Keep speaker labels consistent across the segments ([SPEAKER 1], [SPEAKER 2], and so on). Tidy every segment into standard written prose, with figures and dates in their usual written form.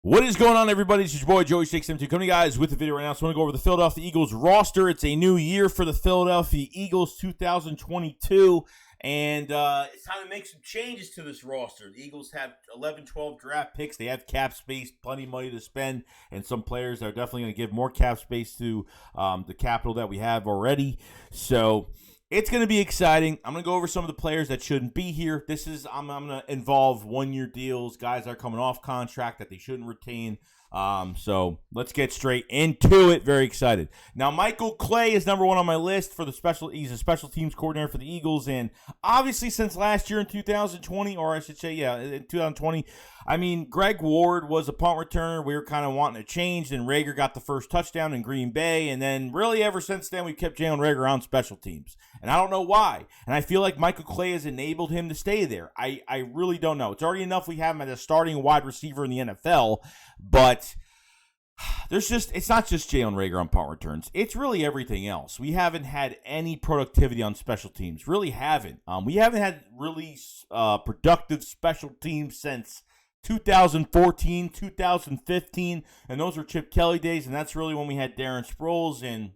[SPEAKER 1] What is going on, everybody? It's your boy, Joey Shakes M2, coming to you guys with the video right now. So I want to go over the Philadelphia Eagles roster. It's a new year for the Philadelphia Eagles, 2022, and it's time to make some changes to this roster. The Eagles have 11, 12 draft picks. They have cap space, plenty of money to spend, and some players are definitely going to give more cap space to the capital that we have already. So it's going to be exciting. I'm going to go over some of the players that shouldn't be here. I'm going to involve one-year deals, guys that are coming off contract that they shouldn't retain. So let's get straight into it. Very excited. Now, Michael Clay is number one on my list for he's a special teams coordinator for the Eagles. And obviously since last year in 2020, or I should say, in 2020, Greg Ward was a punt returner. We were kind of wanting to change. Then Reagor got the first touchdown in Green Bay. And then really ever since then, we've kept Jalen Reagor on special teams. And I don't know why. And I feel like Michael Clay has enabled him to stay there. I really don't know. It's already enough we have him as a starting wide receiver in the NFL. But it's not just Jalen Reagor on punt returns. It's really everything else. We haven't had any productivity on special teams. Really haven't. We haven't had really productive special teams since 2014, 2015, and those were Chip Kelly days, and that's really when we had Darren Sproles and,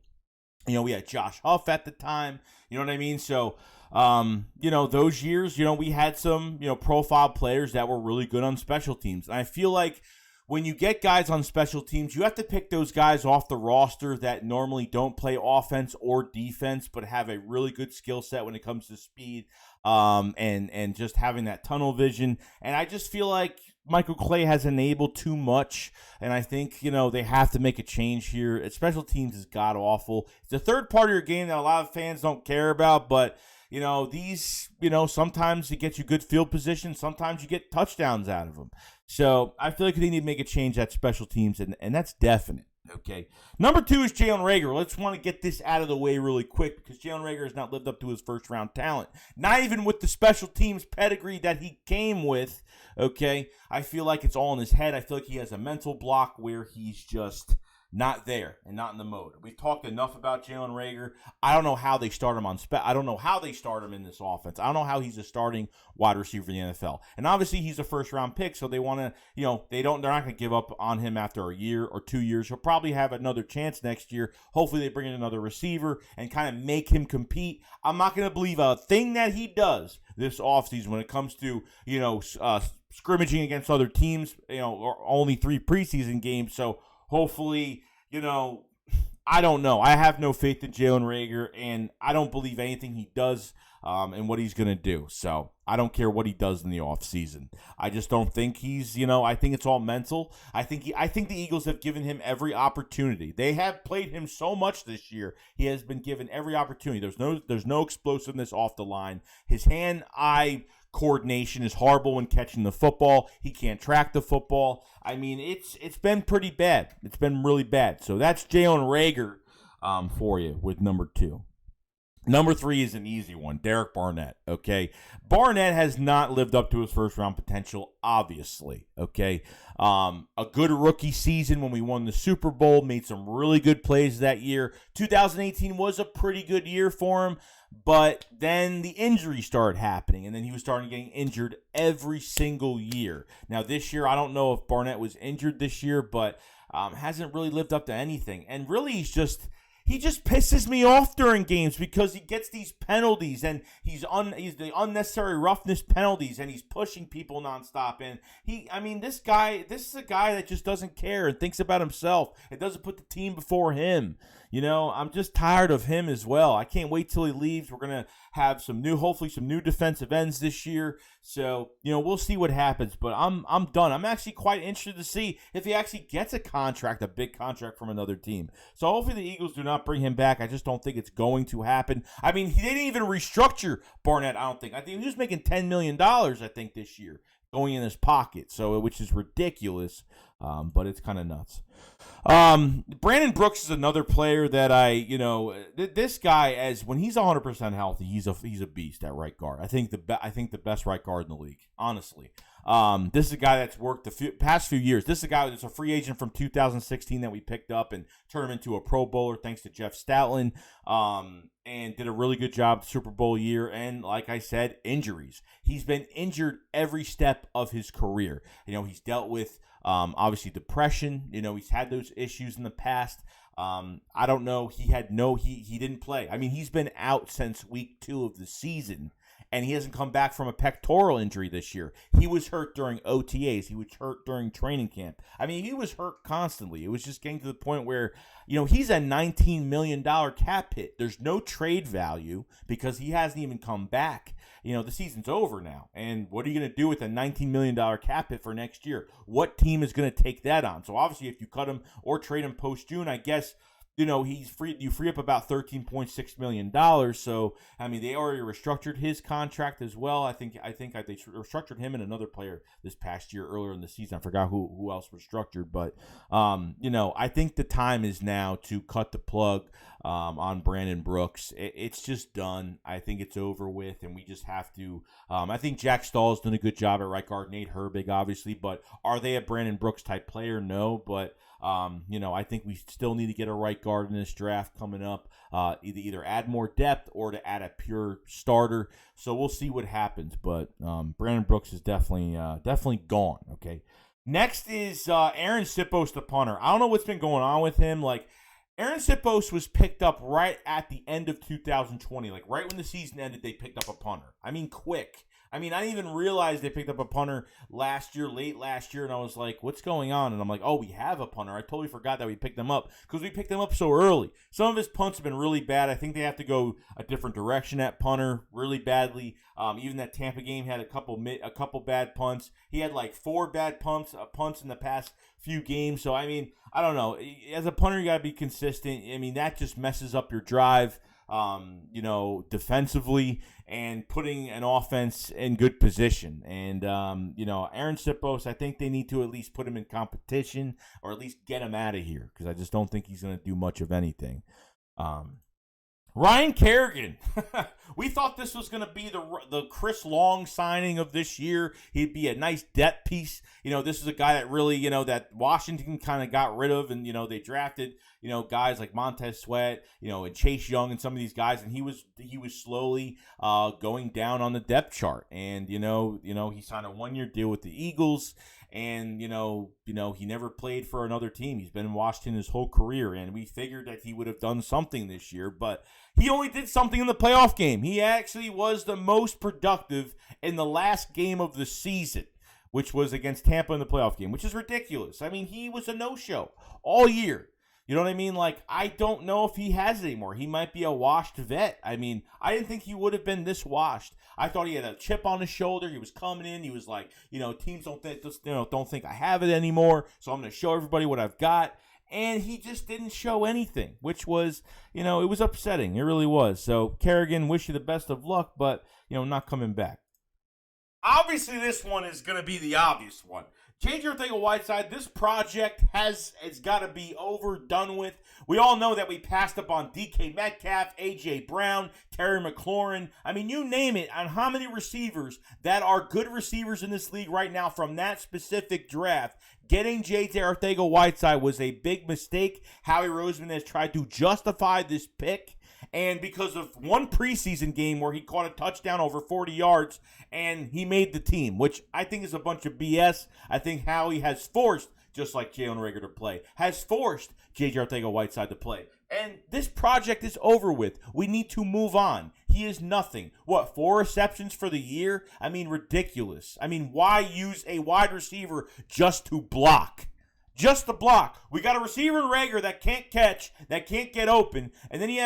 [SPEAKER 1] we had Josh Huff at the time. You know what I mean? So, those years, we had some, profile players that were really good on special teams. And I feel like when you get guys on special teams, you have to pick those guys off the roster that normally don't play offense or defense, but have a really good skill set when it comes to speed, and just having that tunnel vision. And I just feel like Michael Clay has enabled too much, and I think, they have to make a change here. Special teams is god-awful. It's the third part of your game that a lot of fans don't care about, but, sometimes it gets you good field position. Sometimes you get touchdowns out of them. So I feel like they need to make a change at special teams, and that's definite. Okay. Number 2 is Jalen Reagor. Let's want to get this out of the way really quick because Jalen Reagor has not lived up to his first-round talent. Not even with the special teams pedigree that he came with, okay? I feel like it's all in his head. I feel like he has a mental block where he's just not there and not in the mode. We've talked enough about Jalen Reagor. I don't know how they start him I don't know how they start him in this offense. I don't know how he's a starting wide receiver in the NFL. And obviously he's a first-round pick, so they want to, they're not going to give up on him after a year or 2 years. He'll probably have another chance next year. Hopefully they bring in another receiver and kind of make him compete. I'm not going to believe a thing that he does this offseason when it comes to, scrimmaging against other teams, or only 3 preseason games. So hopefully, I don't know. I have no faith in Jalen Reagor, and I don't believe anything he does and what he's going to do. So I don't care what he does in the offseason. I just don't think he's, I think it's all mental. I think the Eagles have given him every opportunity. They have played him so much this year. He has been given every opportunity. There's no explosiveness off the line. His hand-eye coordination is horrible when catching the football. He can't track the football. It's been pretty bad. It's been really bad. So that's Jalen Reagor for you with number 2. Number 3 is an easy one, Derek Barnett, okay? Barnett has not lived up to his first-round potential, obviously, okay? A good rookie season when we won the Super Bowl, made some really good plays that year. 2018 was a pretty good year for him, but then the injuries started happening, and then he was starting getting injured every single year. Now, this year, I don't know if Barnett was injured this year, but hasn't really lived up to anything. And really, he just pisses me off during games because he gets these penalties and he's the unnecessary roughness penalties and he's pushing people nonstop. And this is a guy that just doesn't care and thinks about himself. It doesn't put the team before him. I'm just tired of him as well. I can't wait till he leaves. We're going to have hopefully some new defensive ends this year. So, we'll see what happens, but I'm done. I'm actually quite interested to see if he actually gets a big contract from another team. So hopefully the Eagles do not bring him back. I just don't think it's going to happen. They didn't even restructure Barnett, I don't think. I think he was making $10 million, I think, this year going in his pocket, which is ridiculous, but it's kind of nuts. Brandon Brooks is another player that this guy, when he's 100% healthy, he's a beast at right guard. I think the best right guard in the league, honestly. This is a guy that's worked the past few years. This is a guy that's a free agent from 2016 that we picked up and turned him into a Pro Bowler thanks to Jeff Stoutland, and did a really good job the Super Bowl year. And like I said, injuries. He's been injured every step of his career. He's dealt with Obviously, depression. He's had those issues in the past. I don't know. He didn't play. I mean, he's been out since week 2 of the season, and he hasn't come back from a pectoral injury this year. He was hurt during OTAs. He was hurt during training camp. I mean, he was hurt constantly. It was just getting to the point where, he's a $19 million cap hit. There's no trade value because he hasn't even come back. The season's over now. And what are you going to do with a $19 million cap hit for next year? What team is going to take that on? So obviously, if you cut him or trade him post-June, I guess, he's free. You free up about $13.6 million. So, I mean, they already restructured his contract as well. I think they restructured him and another player this past year earlier in the season. I forgot who else was structured. But, I think the time is now to cut the plug on Brandon Brooks. It's just done. I think it's over with, and we just have to. I think Jack Stahl's done a good job at right guard. Nate Herbig, obviously. But are they a Brandon Brooks type player? No. But I think we still need to get a right guard in this draft coming up. Either add more depth or to add a pure starter. So we'll see what happens. But Brandon Brooks is definitely gone. Okay. Next is Aaron Sipos, the punter. I don't know what's been going on with him. Like, Aaron Sipos was picked up right at the end of 2020. Like, right when the season ended, they picked up a punter. I mean, quick. I didn't even realize they picked up a punter late last year, and I was like, what's going on? And I'm like, oh, we have a punter. I totally forgot that we picked them up because we picked them up so early. Some of his punts have been really bad. I think they have to go a different direction at punter really badly. Even that Tampa game had a couple bad punts. He had like 4 bad punts in the past few games. So, I don't know. As a punter, you got to be consistent. That just messes up your drive. Defensively and putting an offense in good position. And, Aaron Sipos, I think they need to at least put him in competition or at least get him out of here because I just don't think he's going to do much of anything. Ryan Kerrigan. We thought this was going to be the Chris Long signing of this year. He'd be a nice depth piece. This is a guy that really, that Washington kind of got rid of, and, they drafted, guys like Montez Sweat, and Chase Young and some of these guys, and he was slowly going down on the depth chart. And, he signed a 1-year deal with the Eagles. And, he never played for another team. He's been in Washington his whole career, and we figured that he would have done something this year, but he only did something in the playoff game. He actually was the most productive in the last game of the season, which was against Tampa in the playoff game, which is ridiculous. He was a no-show all year. You know what I mean? Like, I don't know if he has it anymore. He might be a washed vet. I didn't think he would have been this washed. I thought he had a chip on his shoulder. He was coming in. He was like, teams don't think I have it anymore, so I'm going to show everybody what I've got. And he just didn't show anything, which was, it was upsetting. It really was. So, Kerrigan, wish you the best of luck, but, not coming back. Obviously, this one is going to be the obvious one. Change your thing of Whiteside. This project has got to be over, done with. We all know that we passed up on DK Metcalf, A.J. Brown, Terry McLaurin. You name it, on how many receivers that are good receivers in this league right now from that specific draft. Getting J.J. Arcega-Whiteside was a big mistake. Howie Roseman has tried to justify this pick. And because of one preseason game where he caught a touchdown over 40 yards and he made the team, which I think is a bunch of BS. I think Howie has forced, just like Jalen Reagor to play, has forced J.J. Arcega-Whiteside to play. And this project is over with. We need to move on. He is nothing. 4 receptions for the year? Ridiculous. Why use a wide receiver just to block? Just to block. We got a receiver in Reagor that can't catch, that can't get open, and then you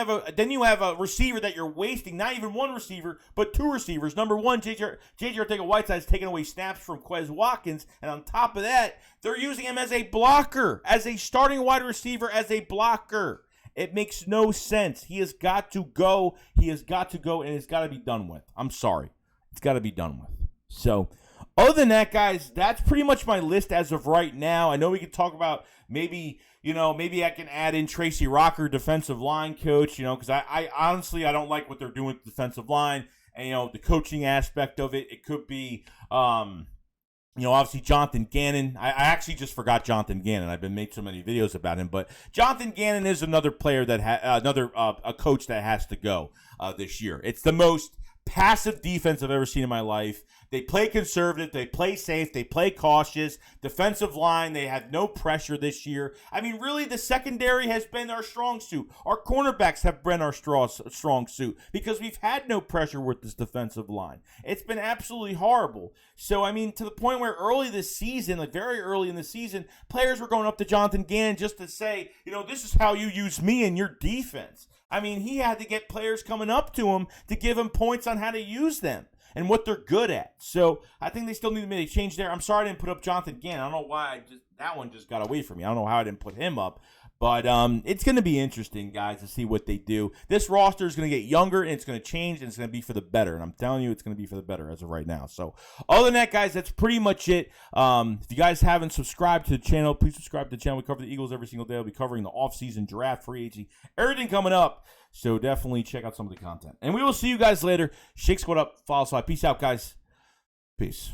[SPEAKER 1] have a receiver that you're wasting. Not even one receiver, but 2 receivers. Number one, J.J. Arcega-Whiteside is taking away snaps from Quez Watkins, and on top of that, they're using him as a blocker, as a starting wide receiver, as a blocker. It makes no sense. He has got to go. He has got to go, and it's got to be done with. I'm sorry. It's got to be done with. So, other than that, guys, that's pretty much my list as of right now. I know we could talk about maybe I can add in Tracy Rocker, defensive line coach, because I honestly, I don't like what they're doing with the defensive line. And, the coaching aspect of it. It could be, obviously Jonathan Gannon. I actually just forgot Jonathan Gannon. I've been made so many videos about him. But Jonathan Gannon is another player that a coach that has to go this year. It's the most passive defense I've ever seen in my life. They play conservative. They play safe. They play cautious. Defensive line, they had no pressure this year. I mean, really, the secondary has been our strong suit. Our cornerbacks have been our strong suit because we've had no pressure with this defensive line. It's been absolutely horrible. So, I mean, to the point where early this season, like very early in the season, players were going up to Jonathan Gannon just to say, this is how you use me in your defense. I mean, he had to get players coming up to him to give him points on how to use them and what they're good at. So I think they still need to make a change there. I'm sorry I didn't put up Jonathan Gannon. I don't know why that one just got away from me. I don't know how I didn't put him up. But it's going to be interesting, guys, to see what they do. This roster is going to get younger, and it's going to change, and it's going to be for the better. And I'm telling you, it's going to be for the better as of right now. So other than that, guys, that's pretty much it. If you guys haven't subscribed to the channel, please subscribe to the channel. We cover the Eagles every single day. We'll be covering the offseason draft, free agency, everything coming up. So definitely check out some of the content. And we will see you guys later. Shake Squad up. Follow Slide. Peace out, guys. Peace.